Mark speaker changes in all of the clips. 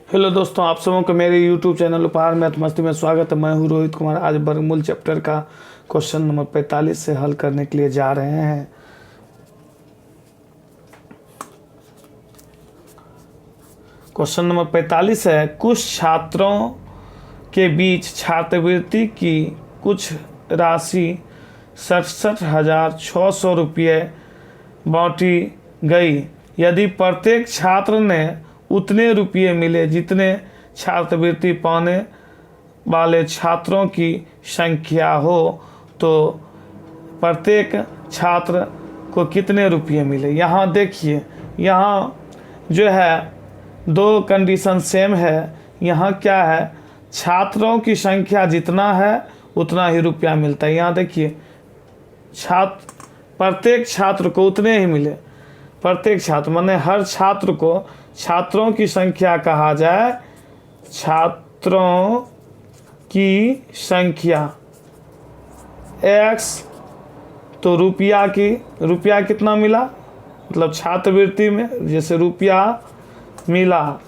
Speaker 1: Hello दोस्तों, आप सबों को मेरे YouTube चैनल उपहार मैथ मस्ती में स्वागत है। मैं हूँ रोहित कुमार। आज वर्गमूल चैप्टर का क्वेश्चन नंबर 45 से हल करने के लिए जा रहे हैं। क्वेश्चन नंबर 45 है, कुछ छात्रों के बीच छात्रवृत्ति की कुछ राशि 67,600 रुपये बांटी गई। यदि प्रत्येक छात्र ने उतने रुपये मिले जितने छात्रवृत्ति पाने वाले छात्रों की संख्या हो, तो प्रत्येक छात्र को कितने रुपये मिले। यहाँ देखिए, यहाँ जो है दो कंडीशन सेम है। यहाँ क्या है, छात्रों की संख्या जितना है उतना ही रुपया मिलता है। यहाँ देखिए, प्रत्येक छात्र को उतने ही मिले। प्रत्येक छात्र माने हर छात्र को, छात्रों की संख्या कहा जाए, छात्रों की संख्या x, तो रुपया कितना मिला, मतलब छात्रवृत्ति में जैसे रुपया मिला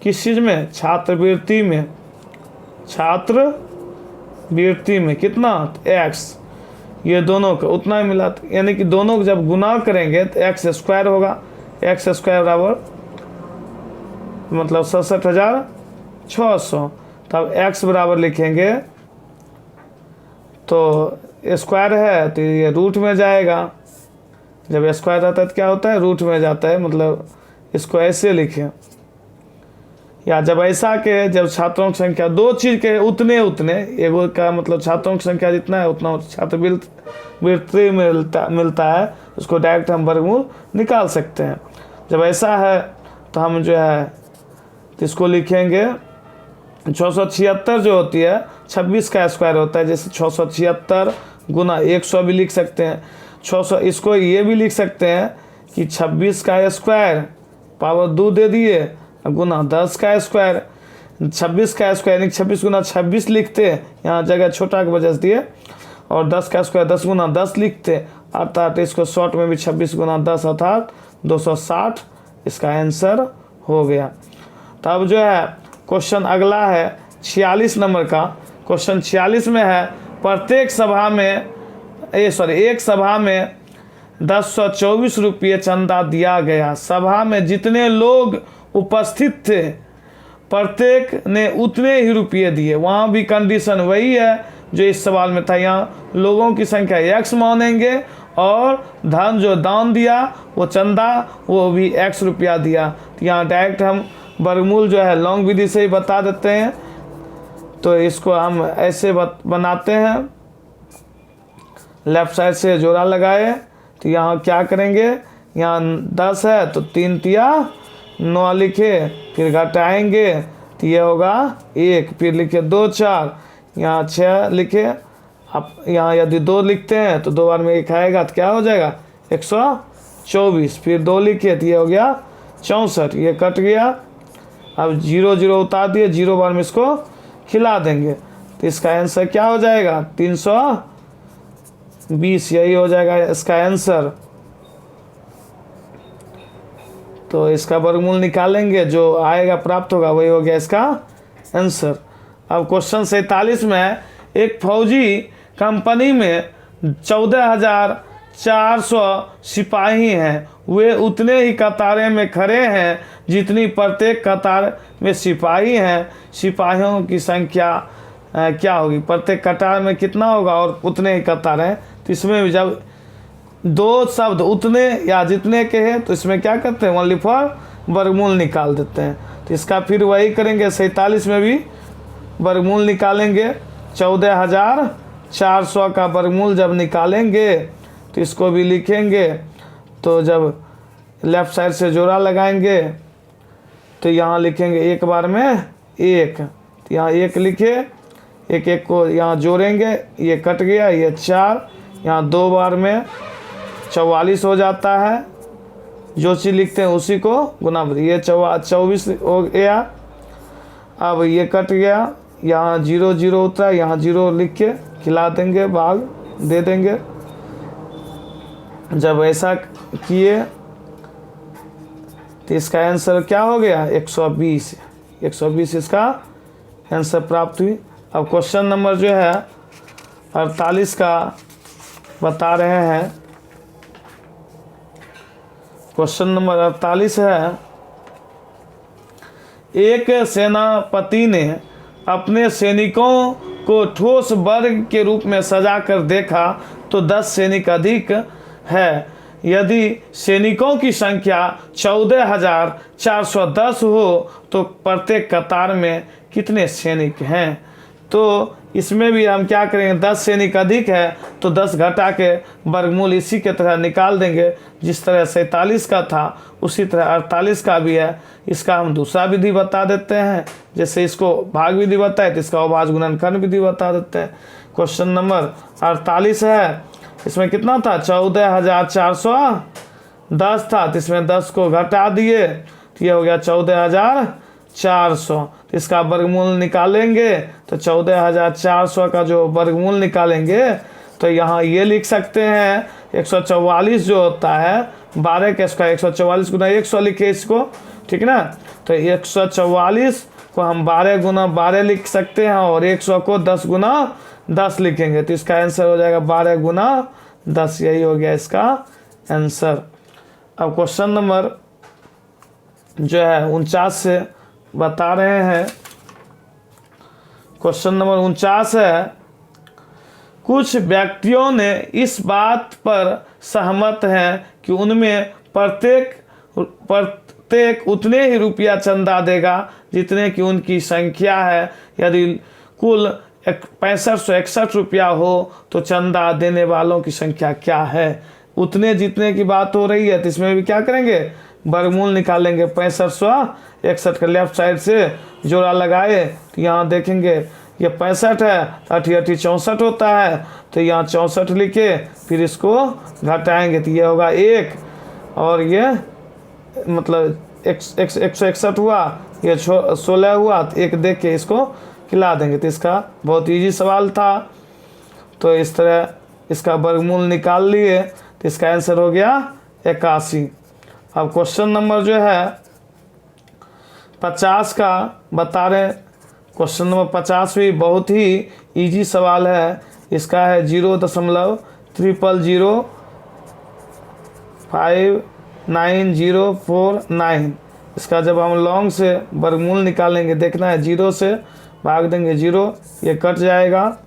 Speaker 1: किस चीज़ में, छात्रवृत्ति में। छात्रवृत्ति में कितना, x, ये दोनों को उतना ही मिला। यानी कि दोनों को जब गुना करेंगे तो x स्क्वायर होगा। x स्क्वायर बराबर मतलब 67,600। तब x बराबर लिखेंगे तो स्क्वायर है तो ये रूट में जाएगा। जब स्क्वायर रहता है तो क्या होता है, रूट में जाता है। मतलब इसको ऐसे लिखें, या जब ऐसा के जब छात्रों की संख्या दो चीज़ के उतने एगो का मतलब छात्रों की संख्या जितना है उतना छात्रवृत्ति मिलता है, उसको डायरेक्ट हम वर्गमूल निकाल सकते हैं। जब ऐसा है तो हम जो है तो इसको लिखेंगे 676 जो होती है 26 का स्क्वायर होता है। जैसे 676 गुना 100 भी लिख सकते हैं। 600 इसको ये भी लिख सकते हैं कि 26 का स्क्वायर पावर 2 दे दिए गुना 10 का स्क्वायर। 26 का स्क्वायर यानी 26 गुना 26 लिखते, यहाँ जगह छोटा के वजह से दिए, और 10 का स्क्वायर 10 गुना 10 लिखते, अर्थात इसको शॉर्ट में भी 26 गुना 10 अर्थात 260 इसका आंसर हो गया। तब जो है क्वेश्चन अगला है 46 नंबर का। क्वेश्चन 46 में है, प्रत्येक सभा में एक सभा में 1024 रुपये चंदा दिया गया। सभा में जितने लोग उपस्थित थे प्रत्येक ने उतने ही रुपये दिए। वहाँ भी कंडीशन वही है जो इस सवाल में था। यहाँ लोगों की संख्या x मानेंगे और धन जो दान दिया वो चंदा वो भी x रुपया दिया। तो यहाँ डायरेक्ट हम वर्गमूल जो है लॉन्ग विधि से ही बता देते हैं। तो इसको हम ऐसे बनाते हैं, लेफ्ट साइड से जोड़ा लगाए। तो यहाँ क्या करेंगे, यहाँ 10 है तो 3 तिया 9 लिखे, फिर घटाएंगे तो ये होगा 1, फिर लिखे 2 4, यहाँ 6 लिखे। अब यहाँ यदि 2 लिखते हैं तो 2 बार में 1 आएगा तो क्या हो जाएगा 124, फिर 2 लिखे तो ये हो गया 64, ये कट गया। अब 0 0 उतार दिए, 0 बार में इसको खिला देंगे तो इसका आंसर क्या हो जाएगा 320, यही हो जाएगा इसका आंसर। तो इसका वर्गमूल निकालेंगे, जो आएगा प्राप्त होगा वही हो गया इसका आंसर। अब क्वेश्चन 47 में है, एक फौजी कंपनी में 14,400 सिपाही हैं। वे उतने ही कतारें में खड़े हैं जितनी प्रत्येक कतार में सिपाही हैं। सिपाहियों की संख्या क्या होगी, प्रत्येक कतार में कितना होगा और उतने ही कतार हैं। तो इसमें भी जब दो शब्द उतने या जितने के हैं तो इसमें क्या करते हैं, ओनली फॉर वर्गमूल निकाल देते हैं। तो इसका फिर वही करेंगे, 47 में भी वर्गमूल निकालेंगे। 14,400 का वर्गमूल जब निकालेंगे तो इसको भी लिखेंगे। तो जब लेफ्ट साइड से जोड़ा लगाएंगे तो यहाँ लिखेंगे एक बार में 1, तो यहाँ 1 लिखे, एक को यहाँ जोड़ेंगे, ये कट गया, ये 4, यहाँ 2 बार में 44 हो जाता है। जो चीज़ लिखते हैं उसी को गुना, ये 24 हो गया। अब ये कट गया, यहाँ 0 0 उतरा, यहाँ 0 लिख के खिला देंगे, भाग दे देंगे। जब ऐसा किए तो इसका आंसर क्या हो गया 120, 120 इसका आंसर प्राप्त हुई। अब क्वेश्चन नंबर जो है 48 का बता रहे हैं। क्वेश्चन नंबर 48 है, एक सेनापति ने अपने सैनिकों को ठोस वर्ग के रूप में सजाकर देखा तो 10 सैनिक अधिक है। यदि सैनिकों की संख्या 14,410 हो तो प्रत्येक कतार में कितने सैनिक हैं? तो इसमें भी हम क्या करेंगे, 10 सैनिक अधिक है तो 10 घटा के वर्गमूल इसी के तरह निकाल देंगे। जिस तरह 47 का था उसी तरह 48 का भी है। इसका हम दूसरा विधि बता देते हैं, जैसे इसको भाग विधि बताए तो इसका अभाज्य गुणनखंड विधि बता देते हैं। क्वेश्चन नंबर 48 है, इसमें कितना था, 14,410 था, तो इसमें 10 को घटा दिए तो ये हो गया 14,400। तो इसका वर्गमूल निकालेंगे तो 14,400 का जो वर्गमूल निकालेंगे तो यहाँ ये लिख सकते हैं 144 जो होता है 12 का स्क्वायर, 144 गुना 100 लिखे इसको, ठीक ना। तो 144 को हम 12 गुना 12 लिख सकते हैं और 100 को 10 गुना 10 लिखेंगे तो इसका आंसर हो जाएगा 12 गुना 10। यही हो गया इसका आंसर। अब क्वेश्चन नंबर जो है 49 से बता रहे हैं। क्वेश्चन नंबर 49 है, कुछ व्यक्तियों ने इस बात पर सहमत हैं कि उनमें प्रत्येक उतने ही रुपया चंदा देगा जितने की उनकी संख्या है। यदि कुल 6561 रुपया हो तो चंदा देने वालों की संख्या क्या है? उतने जितने की बात हो रही है तो इसमें भी क्या करेंगे, वर्गमूल निकालेंगे। 6561 का लेफ्ट साइड से जोड़ा लगाए तो यहाँ देखेंगे ये 65 है, 80 64 होता है तो यहाँ 64 लिखे, फिर इसको घटाएंगे तो ये होगा 1 और ये मतलब 161 हुआ, ये 16 हुआ तो 1 देख के इसको खिला देंगे। तो इसका बहुत इजी सवाल था। तो इस तरह इसका वर्गमूल निकाल लिए तो इसका आंसर हो गया 81। अब क्वेश्चन नंबर जो है 50 का बता रहे। क्वेश्चन नंबर 50 भी बहुत ही इजी सवाल है। इसका है 0.00059049। इसका जब हम लॉन्ग से वर्गमूल निकालेंगे, देखना है 0 से भाग देंगे 0, ये कट जाएगा।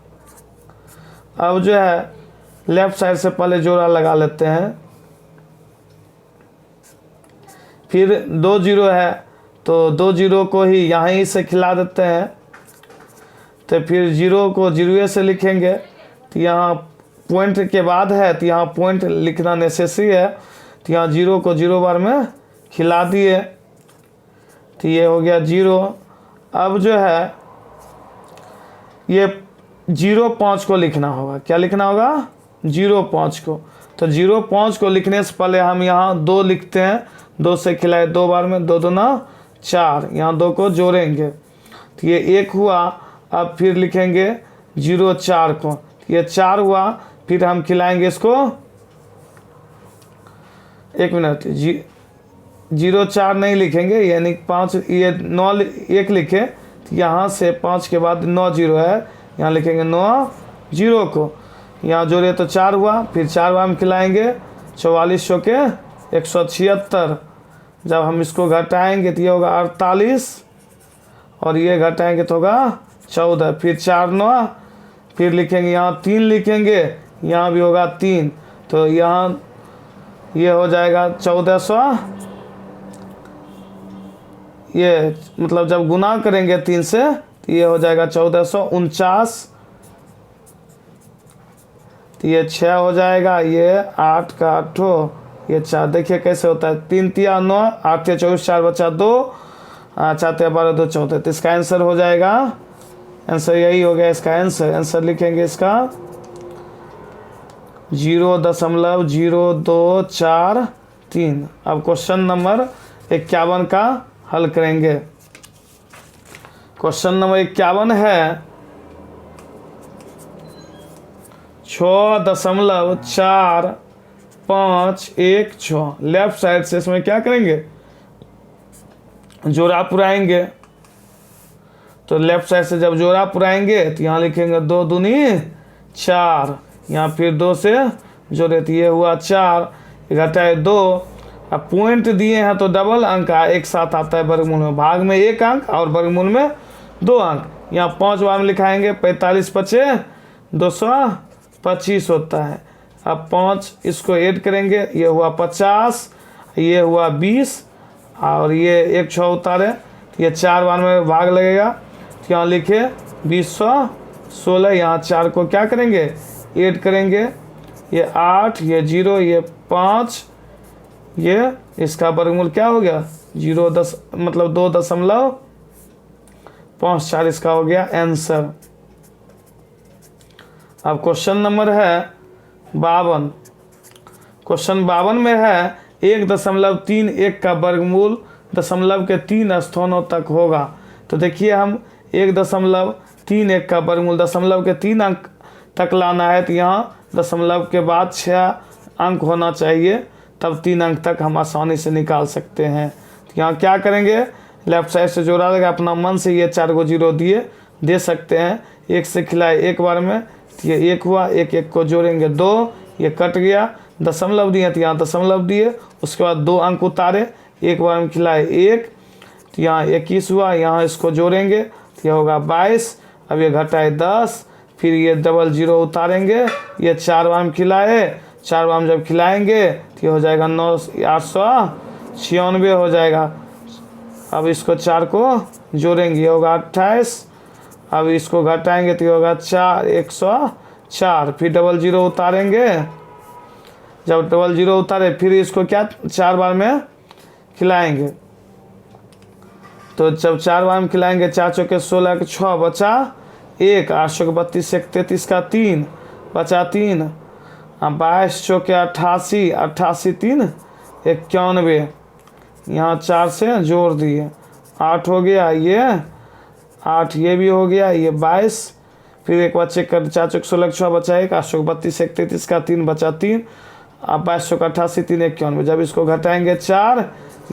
Speaker 1: अब जो है लेफ्ट साइड से पहले जोड़ा लगा लेते हैं, फिर 2 0 है तो 2 0 को ही यहीं से खिला देते हैं। तो फिर 0 को 0 से लिखेंगे तो यहाँ पॉइंट के बाद है तो यहाँ पॉइंट लिखना नेसेसरी है। तो यहाँ 0 को 0 बार में खिला दिए तो ये हो गया 0। अब जो है ये 0.5 को लिखना होगा। क्या लिखना होगा, 0.5 को। तो 0.5 को लिखने से पहले हम यहाँ 2 लिखते हैं, 2 से खिलाए 2 बार में, 2 दूना 4, यहाँ 2 को जोड़ेंगे तो ये 1 हुआ। अब फिर लिखेंगे 0.4 को, ये 4 हुआ। फिर हम खिलाएंगे इसको, 1 मिनट, 0.4 नहीं लिखेंगे, यानी 5, ये 9 1 लिखे तो यहाँ से 5 के बाद 9 0 है, यहाँ लिखेंगे 9 0 को, यहाँ जोड़े तो 4 हुआ। फिर 4 बार हम खिलाएंगे 44 के 176। जब हम इसको घटाएंगे तो ये होगा 48 और ये घटाएंगे तो होगा 14। फिर 4 9, फिर लिखेंगे यहाँ 3 लिखेंगे, यहाँ भी होगा 3 तो यहाँ ये हो जाएगा 1400। ये मतलब जब गुना करेंगे 3 से तो ये हो जाएगा 1449। तो ये 6 हो जाएगा, ये 8 का 8, ये 4। देखिए कैसे होता है, 3 तिया 9, 8 तिया 24, 4 बचा 2, 4 तिया 12, 2 14। तो इसका आंसर हो जाएगा, आंसर यही हो गया इसका आंसर। आंसर लिखेंगे इसका 0.0243। अब क्वेश्चन नंबर 51 का हल करेंगे। क्वेश्चन नंबर 51 है 6.4516। लेफ्ट साइड से इसमें क्या करेंगे, जोड़ा पुराएंगे तो लेफ्ट साइड से जब जोड़ा पुराएंगे तो यहाँ लिखेंगे 2 दूनी 4, यहाँ फिर 2 से जोड़े तो ये हुआ 4, घटाए 2। अब पॉइंट दिए हैं तो डबल अंक एक साथ आता है वर्गमूल में, भाग में 1 अंक और वर्गमूल में 2 अंक। यहाँ 5 बार में लिखाएंगे, 45 पचे 225 होता है। अब 5 इसको ऐड करेंगे, ये हुआ 50, ये हुआ 20 और ये 1 6 उतारे, तो ये 4 बार में भाग लगेगा। तो यहाँ लिखे 2016, यहाँ 4 को क्या करेंगे ऐड करेंगे, ये 8, ये 0, ये 5, ये इसका वर्गमूल क्या हो गया 0 10 मतलब 2.54 इसका हो गया आंसर। अब क्वेश्चन नंबर है 52। क्वेश्चन 52 में है 1.31 का वर्गमूल दशमलव के 3 स्थानों तक होगा। तो देखिए हम 1.31 का वर्गमूल दशमलव के 3 अंक तक लाना है, तो यहाँ दशमलव के बाद 6 अंक होना चाहिए, तब 3 अंक तक हम आसानी से निकाल सकते हैं। तो यहाँ क्या करेंगे, लेफ्ट साइड से जोड़ा लगा, अपना मन से ये 4 को 0 दे सकते हैं। 1 से खिलाए 1 बार में, तो ये 1 हुआ, 1 1 को जोड़ेंगे 2, ये कट गया, दशमलव दिए तो यहाँ दशमलव दिए, उसके बाद 2 अंक उतारे, 1 बार में खिलाए 1, तो यहाँ 21 हुआ, यहाँ इसको जोड़ेंगे तो यह होगा 22। अब ये घटाए 10, फिर ये डबल 0 उतारेंगे, ये 4 बार में खिलाए, 4 बार में जब खिलाएंगे तो ये हो जाएगा 896 हो जाएगा। अब इसको 4 को जोड़ेंगे, ये होगा 28। अब इसको घटाएंगे तो ये होगा 4 104, फिर डबल 0 उतारेंगे, जब डबल 0 उतारे फिर इसको क्या 4 बार में खिलाएंगे, तो जब 4 बार में खिलाएंगे 4 चौके 16 के 6 बचा 1, 8 चौके 32 33 का 3 बचा 3, 22 चौके 88 88 3 91, यहाँ 4 से जोड़ दिए 8 हो गया, ये 8 ये भी हो गया, ये 22, फिर एक बार चेक कर 4 चौके 16 6 बचा 1, 8 चौके 32 33 का 3 बचा 3, अब 22 चौके 88 3 91, जब इसको घटाएंगे 4,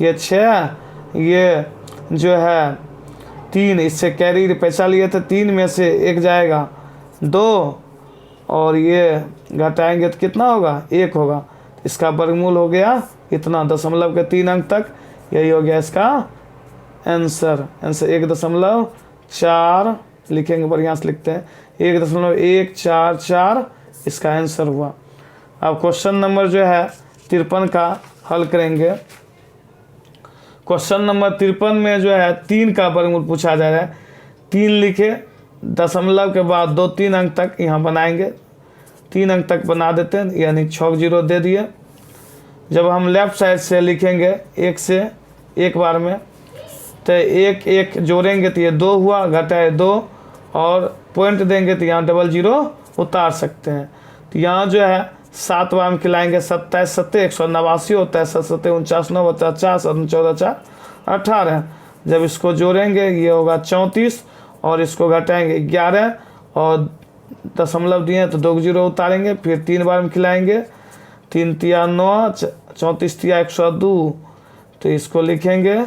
Speaker 1: ये 6, ये जो है 3, इससे कैरी पैसा लिए थे 3 में से 1 जाएगा 2, और ये घटाएंगे तो कितना होगा 1 होगा। इसका वर्गमूल हो गया इतना, दशमलव के 3 अंक तक, यही हो गया इसका आंसर। आंसर 1.4 लिखेंगे, बढ़िया से लिखते हैं 1.144 इसका आंसर हुआ। अब क्वेश्चन नंबर जो है 53 का हल करेंगे। क्वेश्चन नंबर 53 में जो है 3 का वर्गमूल पूछा जा रहा है। 3 लिखे, दशमलव के बाद 2 3 अंक तक यहाँ बनाएंगे, 3 अंक तक बना देते हैं, यानी 6 0 दे दिए। जब हम लेफ्ट साइड से लिखेंगे 1 से 1 बार में, तो 1 1 जोड़ेंगे तो ये 2 हुआ, घटाए 2, और पॉइंट देंगे तो यहाँ डबल 0 उतार सकते हैं। तो यहाँ जो है 7 बार में खिलाएंगे, 27 7 189 होता है, 7 7 49 9 बचा 4 14 4 18। जब इसको जोड़ेंगे ये होगा 34, और इसको घटाएंगे 11, और दशमलव दिए तो 2 0 उतारेंगे, फिर 3 बार में खिलाएंगे, 3 तिया 9 34 तिया 102, तो इसको लिखेंगे,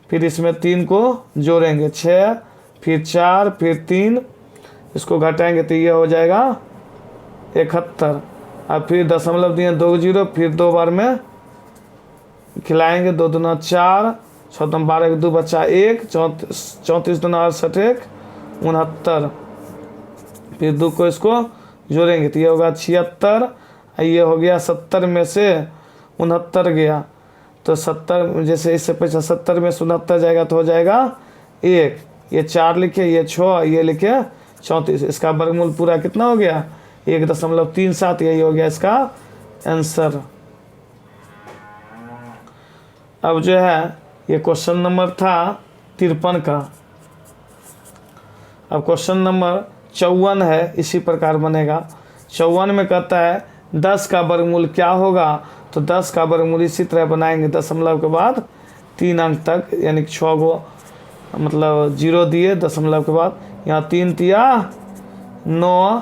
Speaker 1: फिर इसमें 3 को जोड़ेंगे 6, फिर 4, फिर 3, इसको घटाएंगे तो ये हो जाएगा 71। अब फिर दशमलव दिए 2 0, फिर 2 बार में खिलाएंगे, 2 दूना 4, 6 12 2 बचा 1, 34 दूना 68 69, फिर 2 को इसको जोड़ेंगे तो ये होगा 76, ये हो गया 70 में से 69 गया, तो 70 जैसे इससे 70 में 69 जाएगा तो हो जाएगा 1, ये 4 लिखे, ये 6, ये लिखे 34, इसका वर्गमूल पूरा कितना हो गया 1.37, यही हो गया इसका आंसर। अब जो है ये क्वेश्चन नंबर था 53 का। अब क्वेश्चन नंबर 54 है, इसी प्रकार बनेगा। 54 में कहता है 10 का वर्गमूल क्या होगा, तो 10 का वर्गमूल इसी तरह बनाएंगे, दशमलव के बाद 3 अंक तक, यानी 6 को मतलब 0 दिए, दशमलव के बाद यहाँ 3 तिया 9,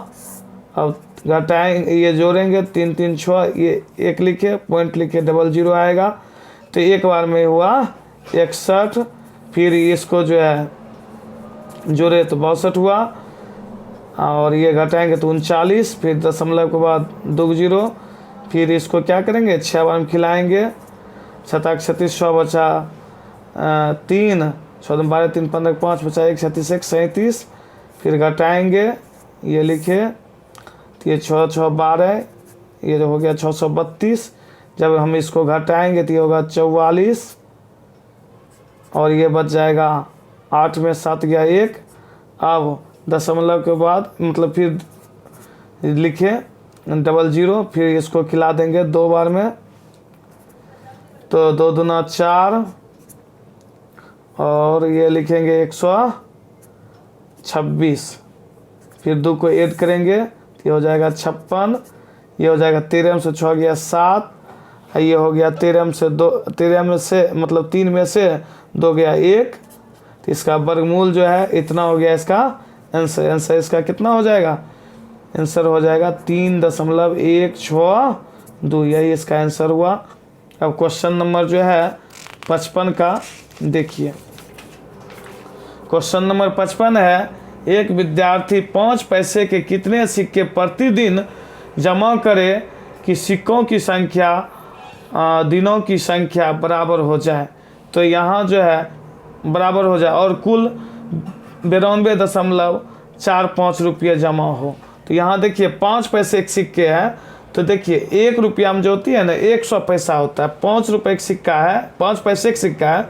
Speaker 1: अब घटाएंगे ये जोड़ेंगे 3 3 6, ये 1 लिखे, पॉइंट लिखे, डबल 0 आएगा, तो 1 बार में हुआ 61, फिर इसको जो है जोड़े तो 62 हुआ, और ये घटाएंगे तो 39, फिर दशमलव के बाद 2 जीरो, फिर इसको क्या करेंगे 6 बार में खिलाएंगे, 7 36 100 बचा 3, 14 12 3 15 5 बचा 1 36 1 37, फिर घटाएंगे, ये लिखे तो ये 6 6 12, ये जो हो गया 632, जब हम इसको घटाएंगे तो ये होगा 44, और ये बच जाएगा 8 में 7 गया 1। अब दशमलव के बाद मतलब फिर लिखे 00, फिर इसको खिला देंगे 2 बार में, तो 2 दूना 4, और ये लिखेंगे 126, फिर 2 को ऐड करेंगे तो ये हो जाएगा 56, ये हो जाएगा 13 में से 6 गया 7, ये हो गया 13 में से 2, 13 में से मतलब 3 में से 2 गया 1, तो इसका वर्गमूल जो है इतना हो गया इसका आंसर। आंसर इसका कितना हो जाएगा, आंसर हो जाएगा 3.162, यही इसका आंसर हुआ। अब क्वेश्चन नंबर जो है 55 का देखिए, क्वेश्चन नंबर 55 है, एक विद्यार्थी 5 पैसे के कितने सिक्के प्रतिदिन जमा करे कि सिक्कों की संख्या दिनों की संख्या बराबर हो जाए। तो यहाँ जो है बराबर हो जाए और कुल 92.45 रुपये जमा हो। तो यहाँ देखिए 5 पैसे एक सिक्के हैं, तो देखिए 1 रुपया में जो होती है ना 100 पैसा होता है, 5 रुपये एक सिक्का है, 5 पैसे एक सिक्का है,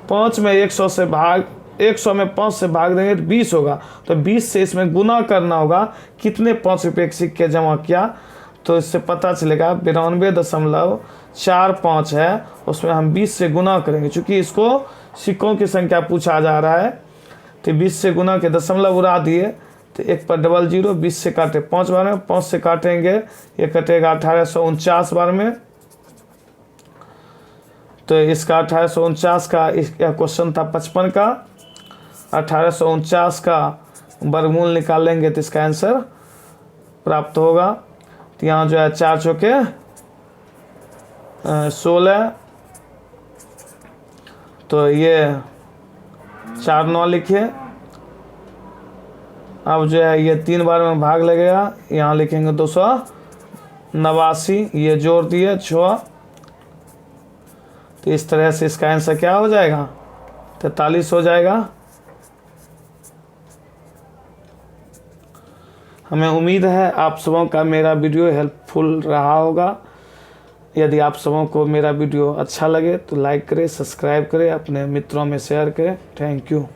Speaker 1: 5 में 100 से भाग 100 में 5 से भाग देंगे तो 20 होगा, तो 20 से इसमें गुना करना होगा कितने 5 रुपये एक सिक्के जमा किया, तो इससे पता चलेगा 92.45 है, उसमें हम 20 से गुना करेंगे, चूँकि इसको सिक्कों की संख्या पूछा जा रहा है, तो 20 से गुना के दशमलव उड़ा दिए, तो 1 पर 00, 20 से काटे 5 बार में, 5 से काटेंगे ये कटेगा 1849 बार में, तो इसका 1849 का इसका क्वेश्चन था 55 का, 1849 का वर्गमूल निकालेंगे तो इसका आंसर प्राप्त होगा। तो यहाँ जो है 4 चौके 16, तो ये 4 9 लिखे, अब जो है ये 3 बार में भाग लगेगा, यहाँ लिखेंगे 289, ये जोड़ दिए 6, तो इस तरह से इसका आंसर क्या हो जाएगा 43 हो जाएगा। हमें उम्मीद है आप सबों का मेरा वीडियो हेल्पफुल रहा होगा। यदि आप सबों को मेरा वीडियो अच्छा लगे तो लाइक करें, सब्सक्राइब करें, अपने मित्रों में शेयर करें। Thank you.